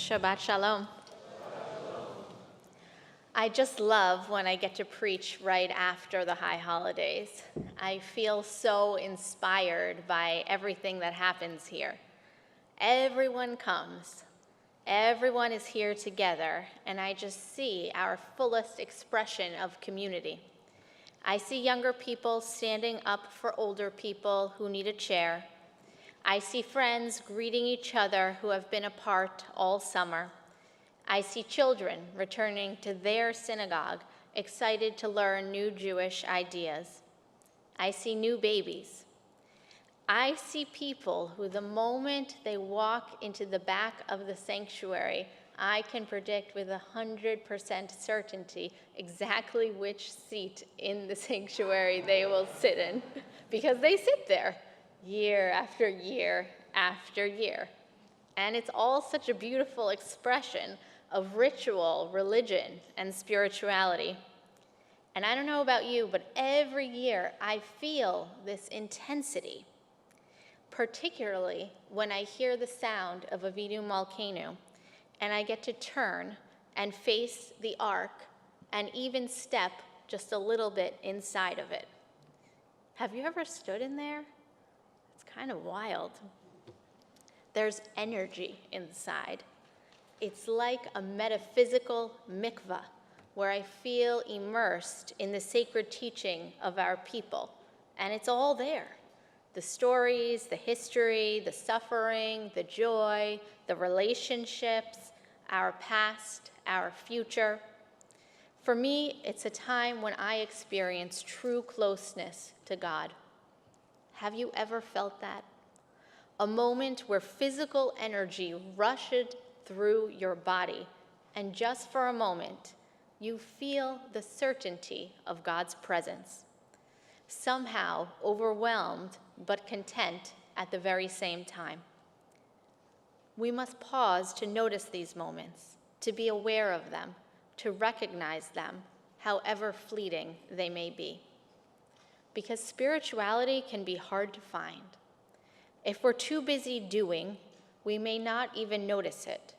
Shabbat Shalom. I just love when I get to preach right after the high holidays. I feel so inspired by everything that happens here. Everyone comes. Everyone is here together, and I just see our fullest expression of community. I see younger people standing up for older people who need a chair. I see friends greeting each other who have been apart all summer. I see children returning to their synagogue, excited to learn new Jewish ideas. I see new babies. I see people who, the moment they walk into the back of the sanctuary, I can predict with 100% certainty exactly which seat in the sanctuary they will sit in, because they sit there year after year after year. And it's all such a beautiful expression of ritual, religion, and spirituality. And I don't know about you, but every year I feel this intensity, particularly when I hear the sound of Avinu Malkeinu, and I get to turn and face the ark and even step just a little bit inside of it. Have you ever stood in there? It's kind of wild. There's energy inside. It's like a metaphysical mikvah where I feel immersed in the sacred teaching of our people. And it's all there. The stories, the history, the suffering, the joy, the relationships, our past, our future. For me, it's a time when I experience true closeness to God. Have you ever felt that? A moment where physical energy rushes through your body, and just for a moment, you feel the certainty of God's presence, somehow overwhelmed but content at the very same time. We must pause to notice these moments, to be aware of them, to recognize them, however fleeting they may be. Because spirituality can be hard to find. If we're too busy doing, we may not even notice it.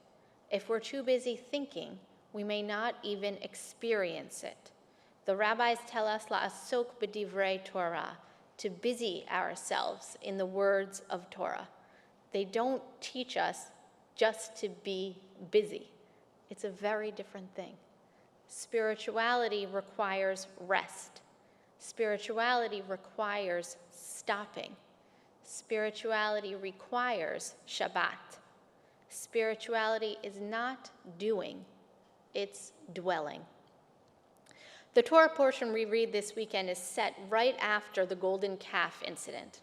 If we're too busy thinking, we may not even experience it. The rabbis tell us la'asok b'divrei Torah, to busy ourselves in the words of Torah. They don't teach us just to be busy. It's a very different thing. Spirituality requires rest. Spirituality requires stopping. Spirituality requires Shabbat. Spirituality is not doing, it's dwelling. The Torah portion we read this weekend is set right after the golden calf incident.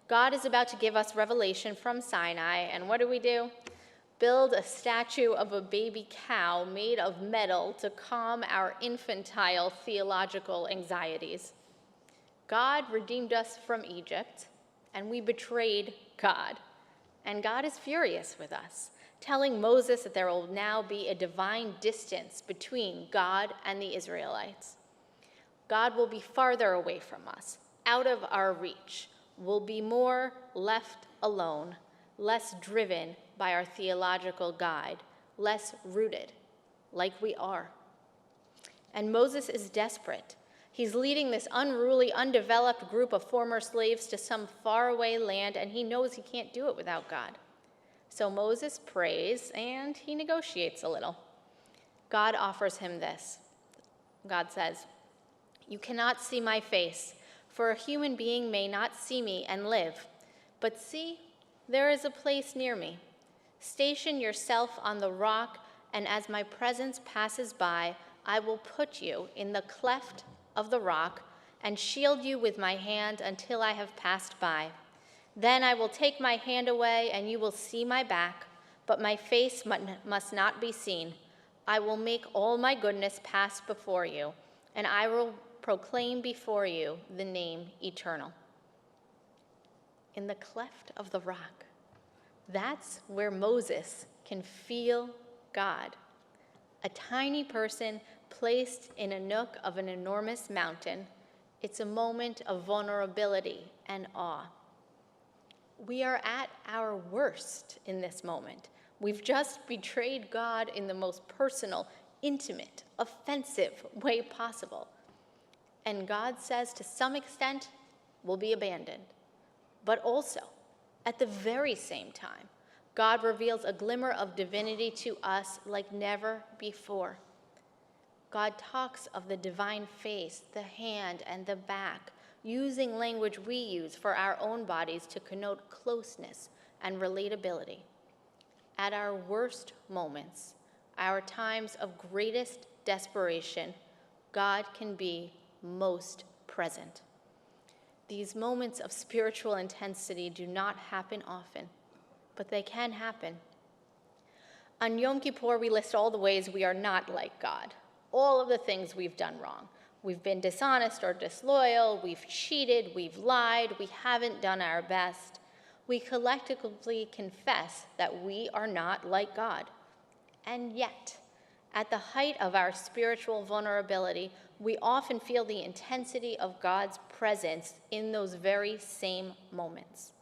God is about to give us revelation from Sinai, and what do? Build a statue of a baby cow made of metal to calm our infantile theological anxieties. God redeemed us from Egypt, and we betrayed God. And God is furious with us, telling Moses that there will now be a divine distance between God and the Israelites. God will be farther away from us, out of our reach, will be more left alone, less driven by our theological guide, less rooted, like we are. And Moses is desperate. He's leading this unruly, undeveloped group of former slaves to some faraway land, and he knows he can't do it without God. So Moses prays, and he negotiates a little. God offers him this. God says, "You cannot see my face, for a human being may not see me and live. But see, there is a place near me. Station yourself on the rock, and as my presence passes by, I will put you in the cleft of the rock and shield you with my hand until I have passed by. Then I will take my hand away, and you will see my back, but my face must not be seen. I will make all my goodness pass before you, and I will proclaim before you the name eternal." In the cleft of the rock, that's where Moses can feel God. A tiny person placed in a nook of an enormous mountain. It's a moment of vulnerability and awe. We are at our worst in this moment, We've just betrayed God in the most personal, intimate, offensive way possible. And God says, to some extent, we'll be abandoned. But also, at the very same time, God reveals a glimmer of divinity to us like never before. God talks of the divine face, the hand, and the back, using language we use for our own bodies to connote closeness and relatability. At our worst moments, our times of greatest desperation, God can be most present. These moments of spiritual intensity do not happen often, but they can happen. On Yom Kippur, we list all the ways we are not like God, all of the things we've done wrong. We've been dishonest or disloyal, we've cheated, we've lied, we haven't done our best. We collectively confess that we are not like God. And yet, at the height of our spiritual vulnerability, we often feel the intensity of God's presence in those very same moments.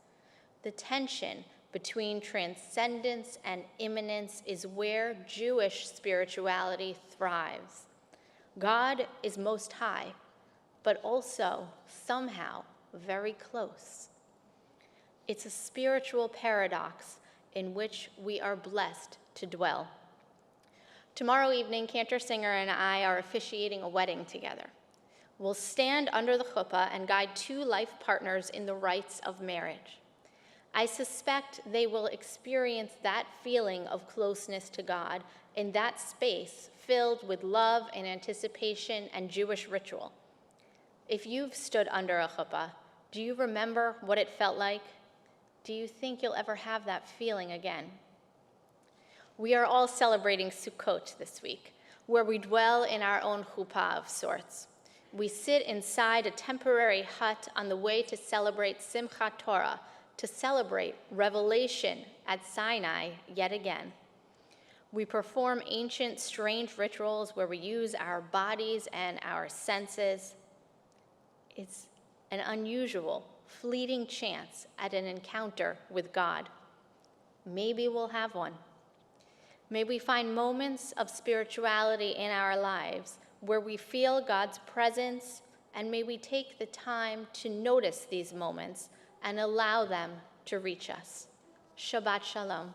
The tension between transcendence and immanence is where Jewish spirituality thrives. God is most high, but also somehow very close. It's a spiritual paradox in which we are blessed to dwell. Tomorrow evening, Cantor Singer and I are officiating a wedding together. We'll stand under the chuppah and guide two life partners in the rites of marriage. I suspect they will experience that feeling of closeness to God in that space filled with love and anticipation and Jewish ritual. If you've stood under a chuppah, do you remember what it felt like? Do you think you'll ever have that feeling again? We are all celebrating Sukkot this week, where we dwell in our own chuppah of sorts. We sit inside a temporary hut on the way to celebrate Simchat Torah, to celebrate revelation at Sinai yet again. We perform ancient, strange rituals where we use our bodies and our senses. It's an unusual, fleeting chance at an encounter with God. Maybe we'll have one. May we find moments of spirituality in our lives where we feel God's presence, and may we take the time to notice these moments and allow them to reach us. Shabbat Shalom.